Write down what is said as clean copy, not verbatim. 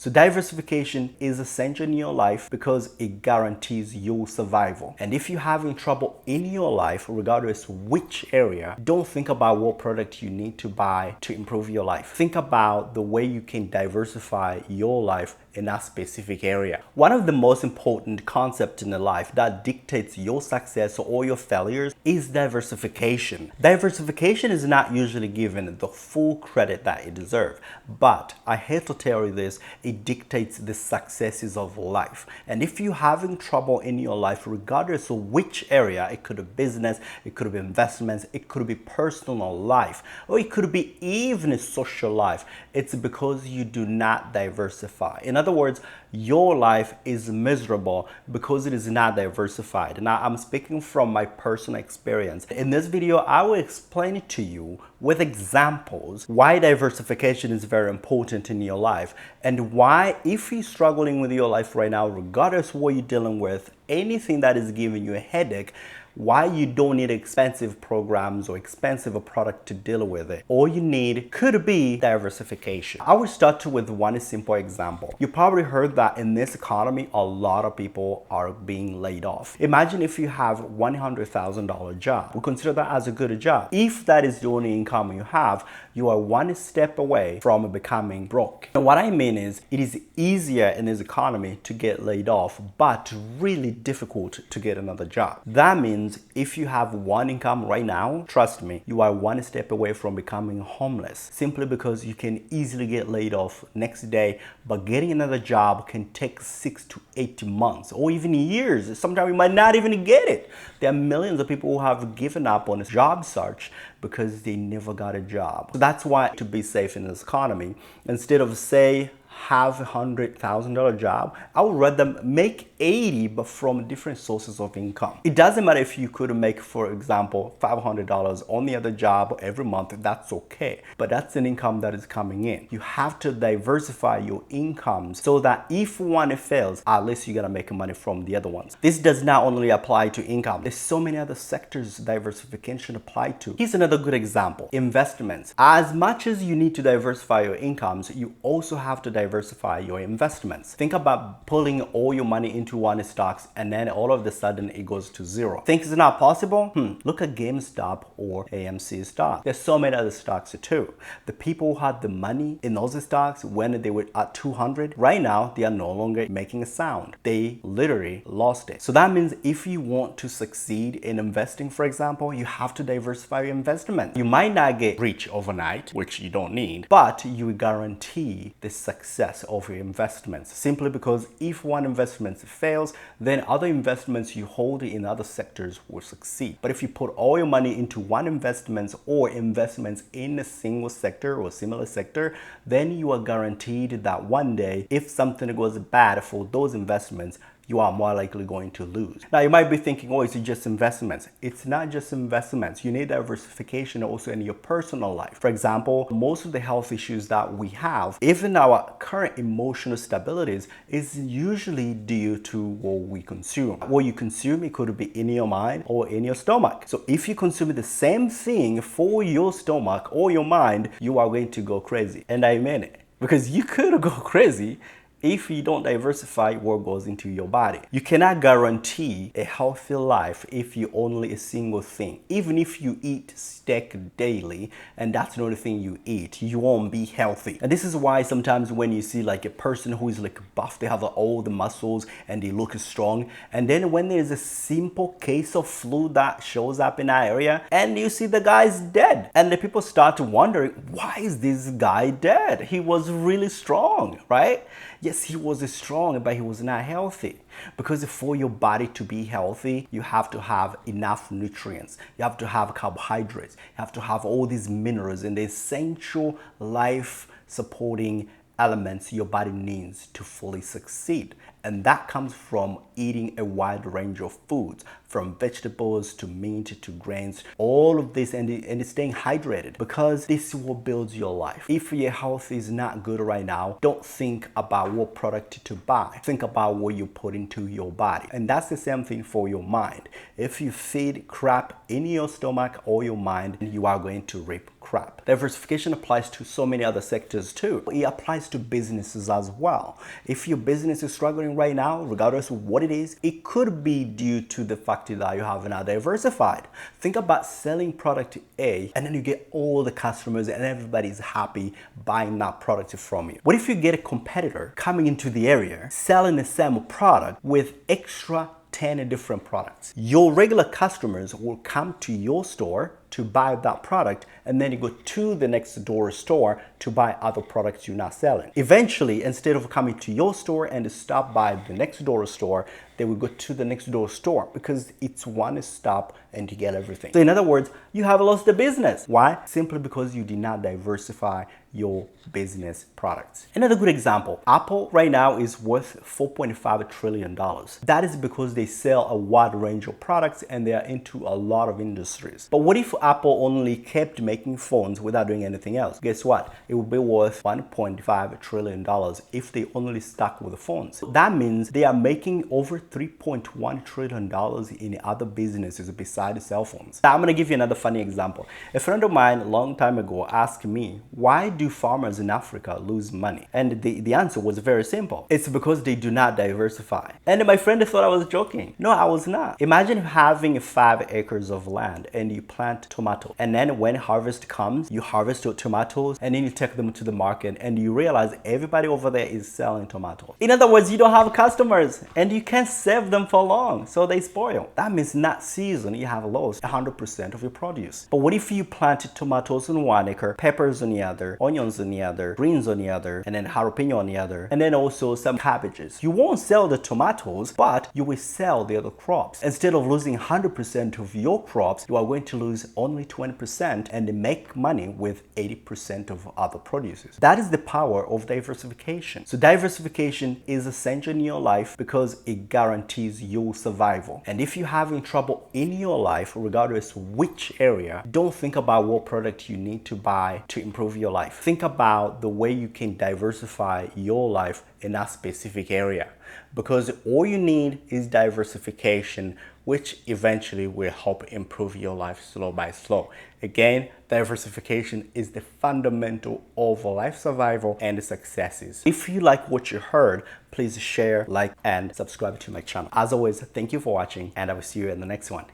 So diversification is essential in your life because it guarantees your survival. And if you're having trouble in your life, regardless which area, don't think about what product you need to buy to improve your life. Think about the way you can diversify your life in that specific area. One of the most important concepts in life that dictates your success or your failures is diversification. Diversification is not usually given the full credit that it deserves, but I hate to tell you this, it dictates the successes of life. And if you're having trouble in your life, regardless of which area, it could be business, it could be investments, it could be personal life, or it could be even a social life, it's because you do not diversify. In other words, your life is miserable because it is not diversified. Now, I'm speaking from my personal experience. In this video, I will explain it to you with examples why diversification is very important in your life and why, if you're struggling with your life right now, regardless of what you're dealing with, anything that is giving you a headache, why you don't need expensive programs or expensive product to deal with it. All you need could be diversification. I will start with one simple example. You probably heard that in this economy, a lot of people are being laid off. Imagine if you have $100,000 job. We consider that as a good job. If that is the only income you have, you are one step away from becoming broke. And what I mean is, it is easier in this economy to get laid off, but really difficult to get another job. That means if you have one income right now, trust me, you are one step away from becoming homeless, simply because you can easily get laid off next day, but getting another job can take 6 to 8 months or even years. Sometimes you might not even get it. There are millions of people who have given up on a job search because they never got a job. So that's why, to be safe in this economy, instead of say have $100,000 job, I would rather make 80, but from different sources of income. It doesn't matter if you could make, for example, $500 on the other job every month, that's okay. But that's an income that is coming in. You have to diversify your income so that if one fails, at least you're gonna make money from the other ones. This does not only apply to income. There's so many other sectors diversification apply to. Here's another good example. Investments. As much as you need to diversify your incomes, you also have to diversify your investments. Think about pulling all your money into one stocks and then all of a sudden it goes to zero. Think it's not possible? Look at GameStop or AMC stock. There's so many other stocks too. The people who had the money in those stocks when they were at 200, right now they are no longer making a sound. They literally lost it. So that means if you want to succeed in investing, for example, you have to diversify your investment. You might not get rich overnight, which you don't need, but you guarantee the success of your investments, simply because if one investment fails, then other investments you hold in other sectors will succeed. But if you put all your money into one investment or investments in a single sector or similar sector, then you are guaranteed that one day, if something goes bad for those investments, you are more likely going to lose. Now, you might be thinking, oh, it's just investments. It's not just investments. You need diversification also in your personal life. For example, most of the health issues that we have, even our current emotional stabilities, is usually due to what we consume. What you consume, it could be in your mind or in your stomach. So if you consume the same thing for your stomach or your mind, you are going to go crazy. And I mean it. Because you could go crazy if you don't diversify what goes into your body. You cannot guarantee a healthy life if you only a single thing. Even if you eat steak daily and that's the only thing you eat, you won't be healthy. And this is why sometimes when you see like a person who is like buff, they have all the muscles and they look strong, and then when there's a simple case of flu that shows up in that area and you see the guy's dead, and the people start to wondering, why is this guy dead? He was really strong, right? Yes, he was strong, but he was not healthy. Because for your body to be healthy, you have to have enough nutrients. You have to have carbohydrates. You have to have all these minerals and the essential life supporting elements your body needs to fully succeed. And that comes from eating a wide range of foods, from vegetables to meat to grains, all of this, and staying hydrated, because this is what builds your life. If your health is not good right now, don't think about what product to buy. Think about what you put into your body. And that's the same thing for your mind. If you feed crap in your stomach or your mind, you are going to reap crap. crap. Diversification applies to so many other sectors too. It applies to businesses as well. If your business is struggling right now, regardless of what it is, it could be due to the fact that you have not diversified. Think about selling product A and then you get all the customers and everybody's happy buying that product from you. What if you get a competitor coming into the area selling the same product with extra 10 different products? Your regular customers will come to your store to buy that product, and then you go to the next door store to buy other products you're not selling. Eventually, instead of coming to your store and stop by the next door store, they will go to the next door store because it's one stop and you get everything. So in other words, you have lost the business. Why? Simply because you did not diversify your business products. Another good example, Apple right now is worth $4.5 trillion. That is because they sell a wide range of products and they are into a lot of industries. But what if Apple only kept making phones without doing anything else? Guess what? It would be worth $1.5 trillion if they only stuck with the phones. That means they are making over $3.1 trillion in other businesses besides cell phones. Now, I'm gonna give you another funny example. A friend of mine a long time ago asked me, why do farmers in Africa lose money? And the answer was very simple. It's because they do not diversify. And my friend thought I was joking. No, I was not. Imagine having 5 acres of land and you plant tomatoes. And then when harvest comes, you harvest your tomatoes and then you take them to the market and you realize everybody over there is selling tomatoes. In other words, you don't have customers and you can't save them for long, so they spoil. That means that season you have lost 100% of your produce. But what if you planted tomatoes on 1 acre, peppers on the other, onions on the other, greens on the other, and then jalapeno on the other, and then also some cabbages? You won't sell the tomatoes, but you will sell the other crops. Instead of losing 100% of your crops, you are going to lose only 20% and make money with 80% of other produces. That is the power of diversification. So diversification is essential in your life because it guarantees your survival. And if you're having trouble in your life, regardless which area, don't think about what product you need to buy to improve your life. Think about the way you can diversify your life in that specific area, because all you need is diversification, which eventually will help improve your life slow by slow. Again, diversification is the fundamental of life survival and successes. If you like what you heard, please share, like, and subscribe to my channel. As always, thank you for watching, and I will see you in the next one.